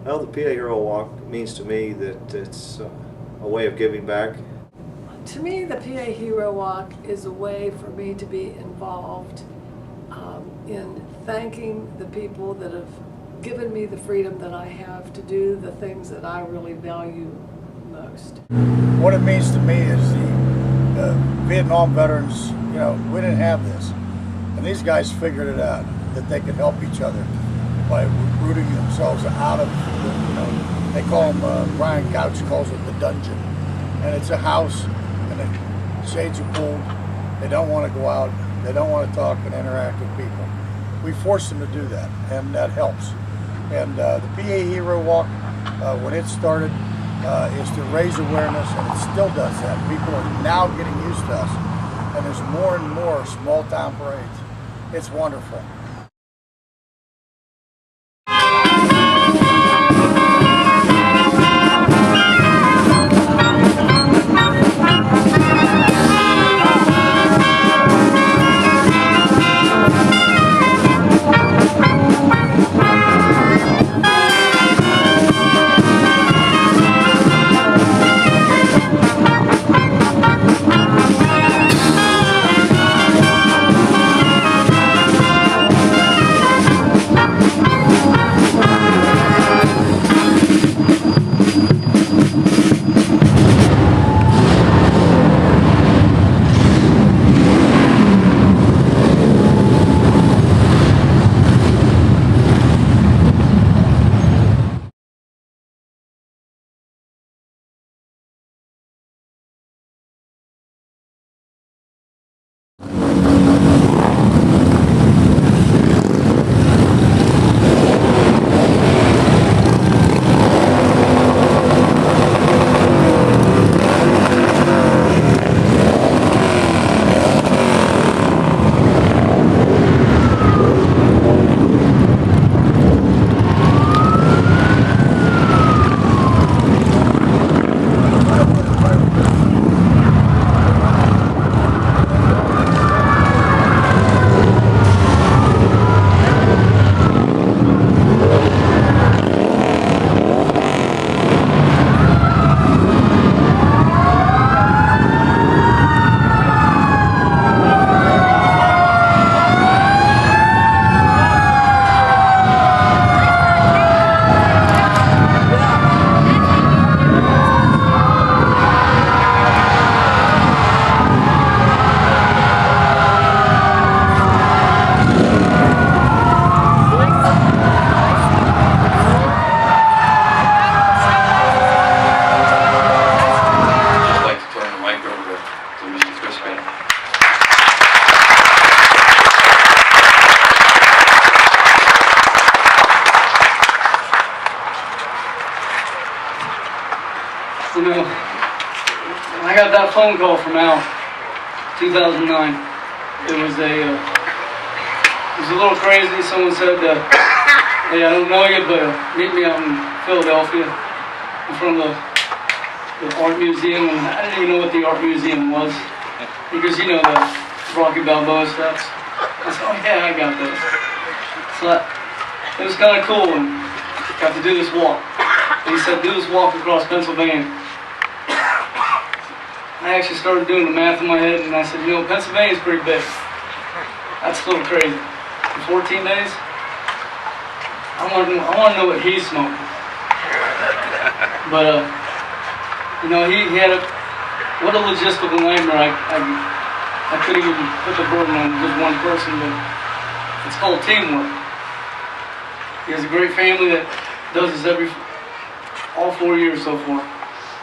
Well, the PA Hero Walk means to me that it's a way of giving back. To me, the PA Hero Walk is a way for me to be involved in thanking the people that have given me the freedom that I have to do the things that I really value most. What it means to me is the Vietnam veterans, we didn't have this. And these guys figured it out, that they could help each other by rooting themselves out of, they call them, Brian Couch calls it the dungeon. And it's a house, and the shades are pulled. They don't want to go out. They don't want to talk and interact with people. We force them to do that, and that helps. And the PA Hero Walk, when it started, is to raise awareness, and it still does that. People are now getting used to us, and there's more and more small town parades. It's wonderful. I got that phone call from Al, 2009. It was a little crazy. Someone said, "Hey, I don't know you, but meet me out in Philadelphia, in front of the art museum." And I didn't even know what the art museum was, because the Rocky Balboa stuff. I said, "Oh yeah, I got this." So it was kind of cool, and got to do this walk. And he said, "Do this walk across Pennsylvania." I actually started doing the math in my head, and I said, Pennsylvania's pretty big. That's a little crazy. In 14 days, I want to know what he's smoking. But he had what a logistical nightmare. I couldn't even put the burden on just one person, but it's called teamwork. He has a great family that does this all 4 years so far,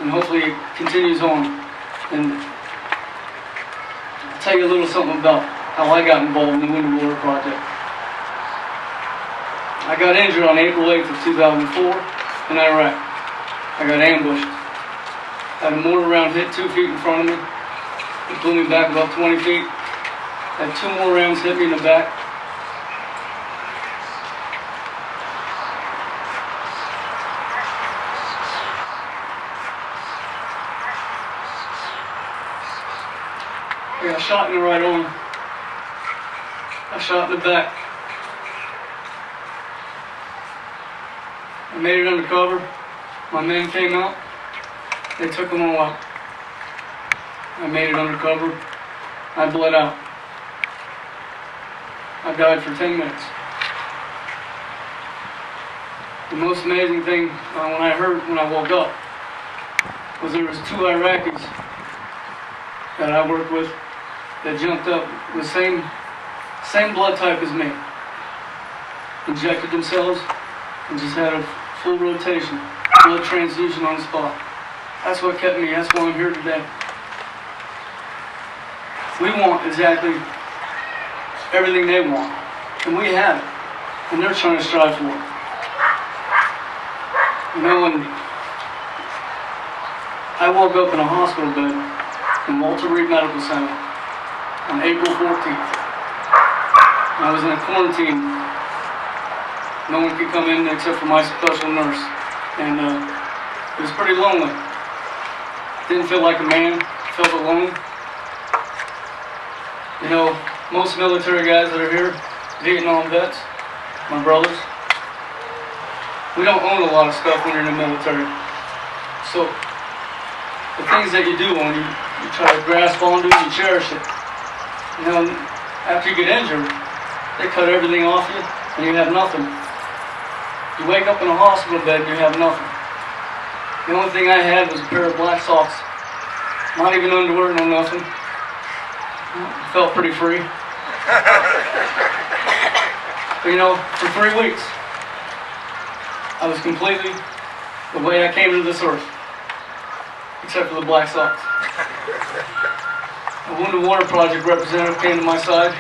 and hopefully it continues on. And I'll tell you a little something about how I got involved in the Winter Water Project. I got injured on April 8th of 2004 in Iraq. I got ambushed. Had a mortar round hit 2 feet in front of me. It blew me back about 20 feet. Had 2 more rounds hit me in the back. I got shot in the right arm. I shot in the back. I made it undercover. My men came out. They took them all out. I made it undercover. I bled out. I died for 10 minutes. The most amazing thing when I woke up was there was 2 Iraqis that I worked with that jumped up with the same blood type as me. Injected themselves and just had a full rotation, blood transfusion on the spot. That's what kept me, that's why I'm here today. We want exactly everything they want, and we have it, and they're trying to strive for it. You know, when I woke up in a hospital bed in Walter Reed Medical Center on April 14th. I was in a quarantine. No one could come in except for my special nurse, and it was pretty lonely. Didn't feel like a man, felt alone. You know, most military guys that are here, Vietnam vets, my brothers, we don't own a lot of stuff when you're in the military. So, the things that you do own, you try to grasp onto and you cherish it. You know, after you get injured, they cut everything off you and you have nothing. You wake up in a hospital bed and you have nothing. The only thing I had was a pair of black socks. Not even underwear, no nothing. Felt pretty free. But you know, for 3 weeks, I was completely the way I came to this earth, except for the black socks. A Wounded Warrior Project representative came to my side,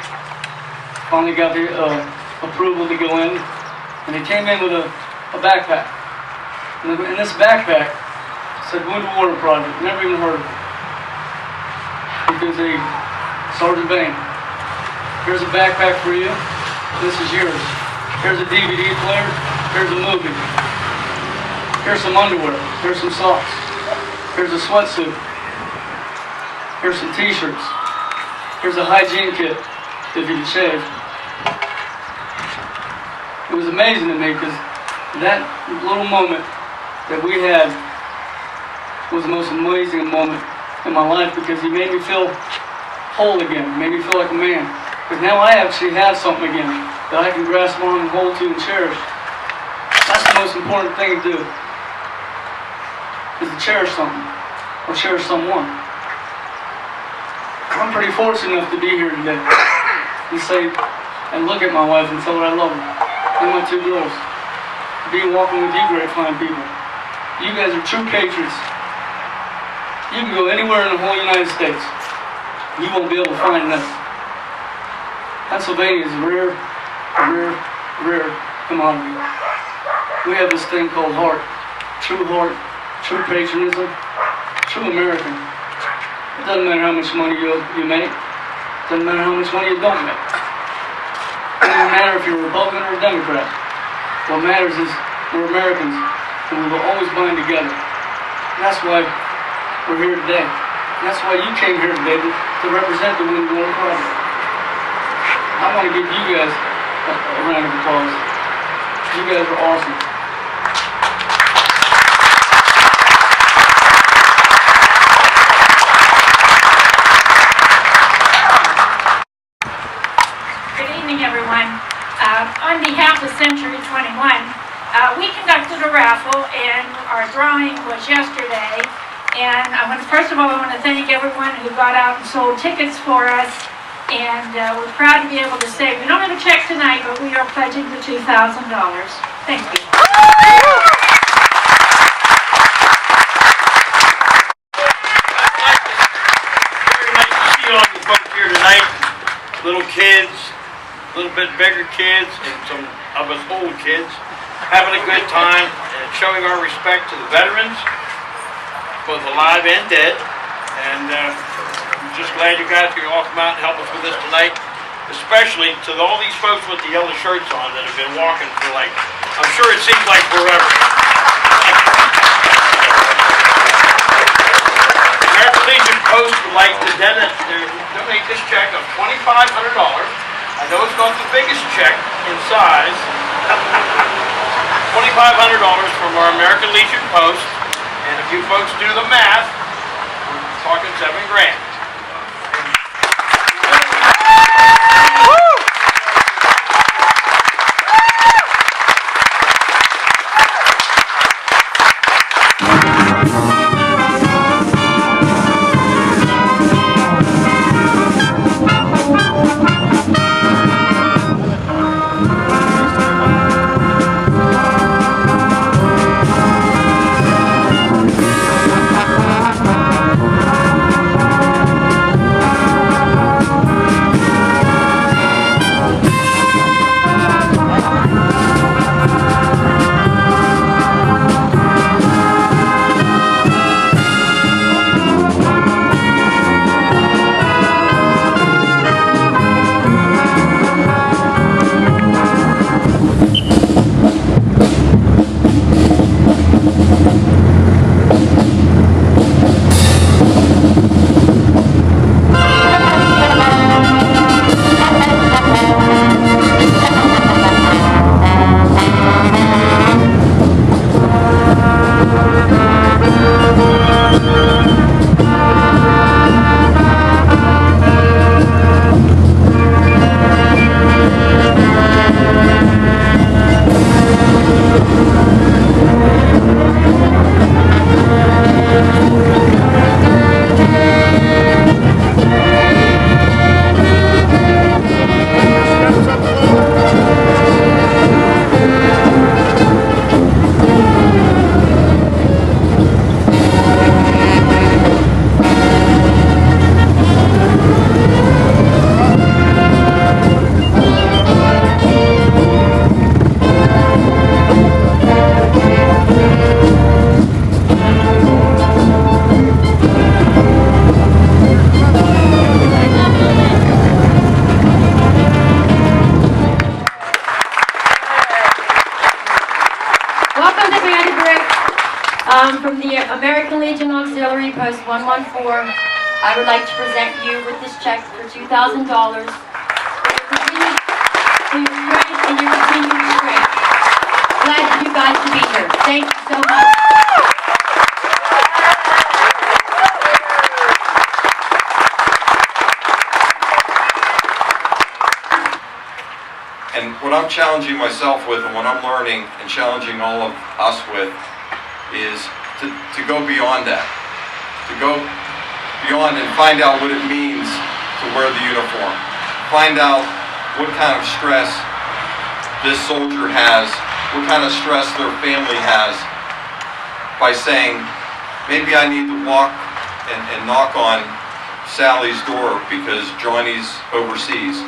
finally got the approval to go in, and he came in with a backpack. And in this backpack said Wounded Warrior Project, never even heard of it. Because Sergeant Bain, here's a backpack for you, this is yours. Here's a DVD player, here's a movie. Here's some underwear, here's some socks. Here's a sweatsuit. Here's some t-shirts. Here's a hygiene kit, if you can shave. It was amazing to me because that little moment that we had was the most amazing moment in my life because he made me feel whole again, made me feel like a man. Because now I actually have something again that I can grasp on and hold to and cherish. That's the most important thing to do, is to cherish something, or cherish someone. I'm pretty fortunate enough to be here today and say, and look at my wife and tell her I love her, and my 2 girls. Be walking with you great fine people. You guys are true patriots. You can go anywhere in the whole United States. You won't be able to find this. Pennsylvania is a rare commodity. We have this thing called heart, true patriotism, true American. It doesn't matter how much money you make. It doesn't matter how much money you don't make. It doesn't matter if you're a Republican or a Democrat. What matters is we're Americans, and we will always bind together. And that's why we're here today. And that's why you came here today to represent the Wounded Warrior Project. I want to give you guys a round of applause. You guys are awesome. Good evening, everyone. On behalf of Century 21, we conducted a raffle, and our drawing was yesterday. And first of all, I want to thank everyone who got out and sold tickets for us. And we're proud to be able to say we don't have a check tonight, but we are pledging the $2,000. Thank you. Very nice to see all you folks here tonight. Little kids, a little bit bigger kids, and some of us old kids having a good time and showing our respect to the veterans, both alive and dead. And I'm just glad you guys could all come out and help us with this tonight, especially to all these folks with the yellow shirts on that have been walking for I'm sure it seems like forever. American Legion Post would like to donate this check of $2,500. I know it's not the biggest check in size. $2,500 from our American Legion Post, and if you folks do the math, we're talking $7,000. From the American Legion Auxiliary Post 114, I would like to present you with this check for $2,000 for your strength and your continued strength. Glad for you guys to be here. Thank you so much. And what I'm challenging myself with, and what I'm learning and challenging all of us with, is to go beyond that. To go beyond and find out what it means to wear the uniform. Find out what kind of stress this soldier has, what kind of stress their family has, by saying, maybe I need to walk and knock on Sally's door because Johnny's overseas.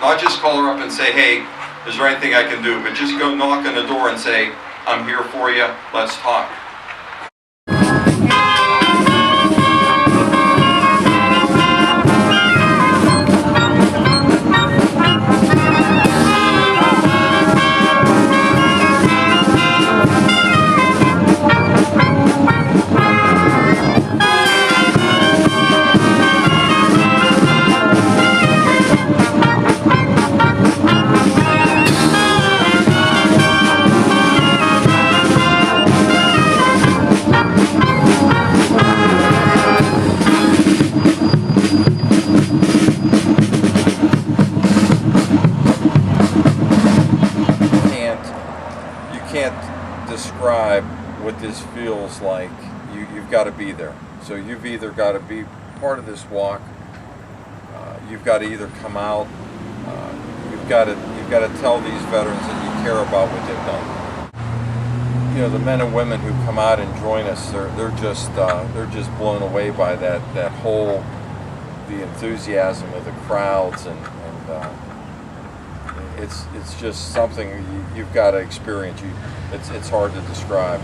Not just call her up and say, hey, is there anything I can do? But just go knock on the door and say, I'm here for you, let's talk. Describe what this feels like. You've got to be there. So you've either got to be part of this walk, you've got to either come out, you've got to tell these veterans that you care about what they've done. You know, the men and women who come out and join us, they're just blown away by that whole, the enthusiasm of the crowds, and it's just something you've got to experience. It's hard to describe.